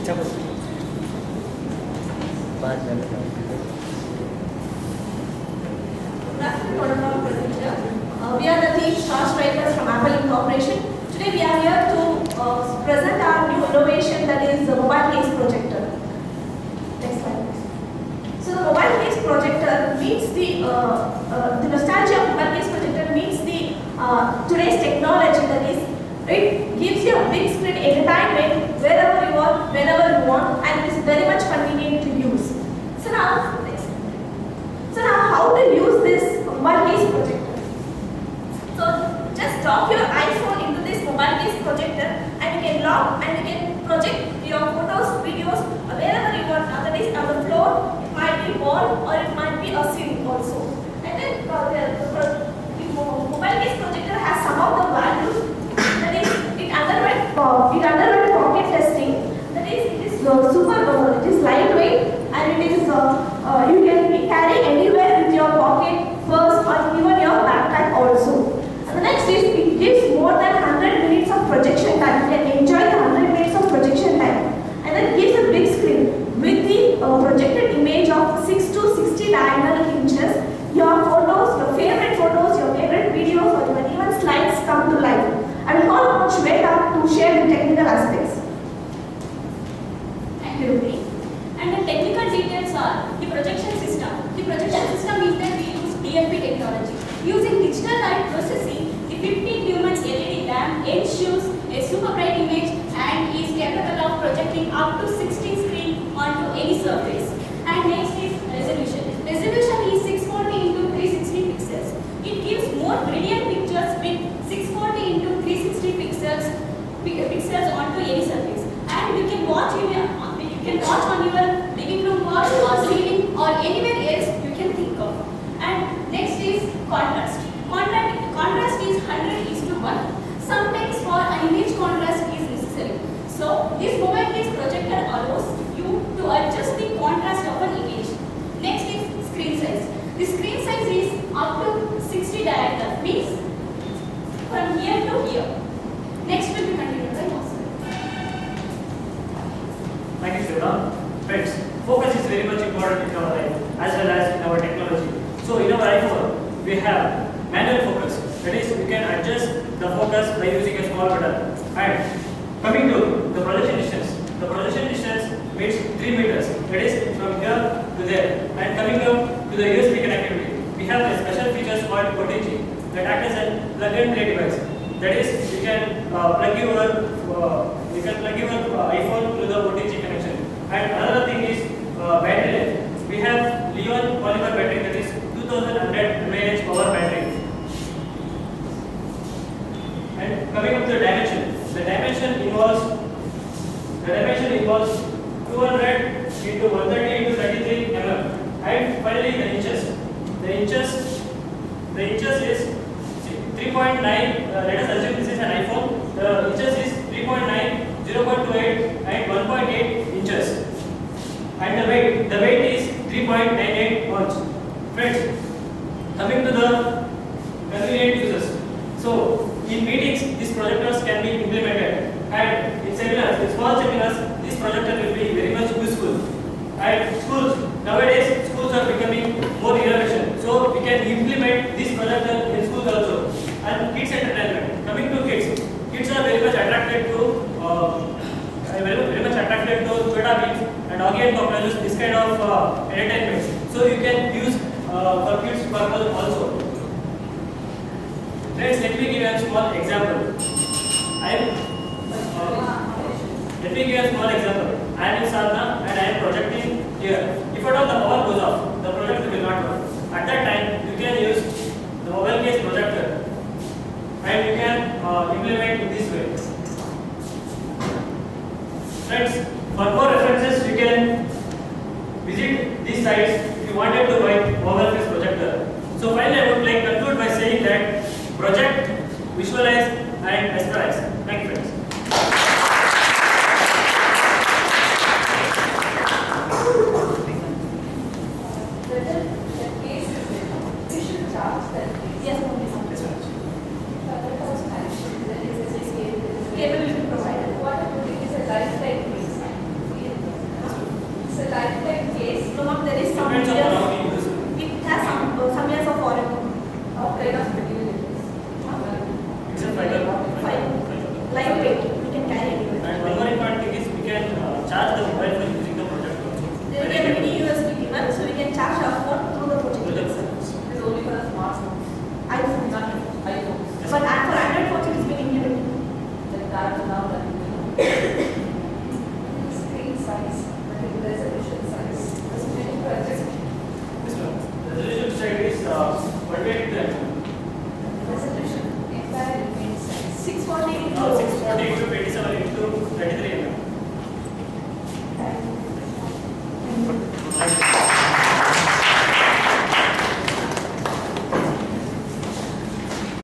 We are the team Star Strikers from Apple Incorporation. Today we are here to present our new innovation, that is the mobile case projector. Next slide, please. So the mobile case projector meets the nostalgia of mobile case projector meets the today's technology, that is it gives you a big screen entertainment wherever you are, whenever you want, and it is very much convenient to use. So now how to use this mobile case projector? So just drop your iPhone into this mobile case projector and you can lock and you can project your photos, videos wherever you want. That is on the floor, it might be wall or it might be a ceiling also. And then the mobile case projector has some of the values. That is, it underwent pocket testing. That is, it is super, it is lightweight and it is you can carry anywhere with your pocket, purse or even your backpack also. And the next is it gives more than 100 minutes of projection time. You can enjoy the 100 minutes of projection time. And then it gives a big screen with the projected image of 6 to 60 diagonal inches. Your photos, your favorite photos, your favorite videos or even slides come to life. I will call upon Shweta to share the technical aspects. Thank you, Ruby. And the technical details are the projection system. The projection system is that we use DLP technology. Using digital light processing, the 15 lumens LED lamp ensures a super bright image and is capable of projecting up to 16 screens onto any surface. And next is resolution. Resolution is 640 into 360 pixels. It gives more brilliant pictures with 640 into 360 pixels onto any surface. And you can watch on your living room wall or ceiling or anywhere else you can think of. And next is contrast. Contrast is 100:1. Sometimes for an image contrast is necessary. So this mobile case projector allows you to adjust the contrast of an image. Next is screen size. The screen size is up to 60 diagonal, means from here to here. Next will be continued by Moscow. Thank you, Shweta. Friends, focus is very much important in our life as well as in our technology. So in our iPhone, we have manual focus. That is, you can adjust the focus by using a small button. And coming to the projection distance means 3 meters. That is from here to there. And coming up to the USB connectivity, we have a special features called OTG that act as a plug-and-play device. That is, you can plug your iPhone to the OTG connection. And another thing is battery life. We have Li-ion polymer battery, that is 2100 mAh power battery. And coming up to the dimension involves 200 into 130 into 33 mm. And finally the inches. The inches is 3.9. Let us assume this is an iPhone. The inches is 3.9, 0.28 and 1.8 inches. And the weight is 3.98 ounce. Friends, coming to the convenient uses. So in meetings, these projectors can be implemented, and in seminars, in small seminars, this projector will be very much useful. And nowadays schools are becoming more innovation, so we can implement this projector in schools also. And kids entertainment. Coming to kids are very much attracted to Shweta Beams and Augie and Cockroaches, this kind of entertainment. So you can use for kids purpose also. Friends, let me give you a small example. I am in Sadhana and I am projecting here. If at all the power goes off, the projector will not work. At that time, you can use the mobile case projector and you can implement in this way. Friends, for more references, you can visit these sites if you wanted to buy mobile case projector. So finally, I would like to conclude by saying that project, visualize and mesmerize. Thank you, friends. Capability provided. What about it is a lifetime fix. Depends on how we use it. It has some years of warranty. What kind of material it is? It's a fiber. Lightweight, we can carry anywhere. And one more important thing is we can charge the mobile phone using the project also. There will be a mini USB given, so we can charge our phone through the projector Project. itself. It is only for the smartphones, iPhone. not iPhones. But for Android phones, it is being implemented. The card now that screen size, resolution size. This one. The resolution side is 128 to Resolution, entire image size. 640 into 640 into 27 into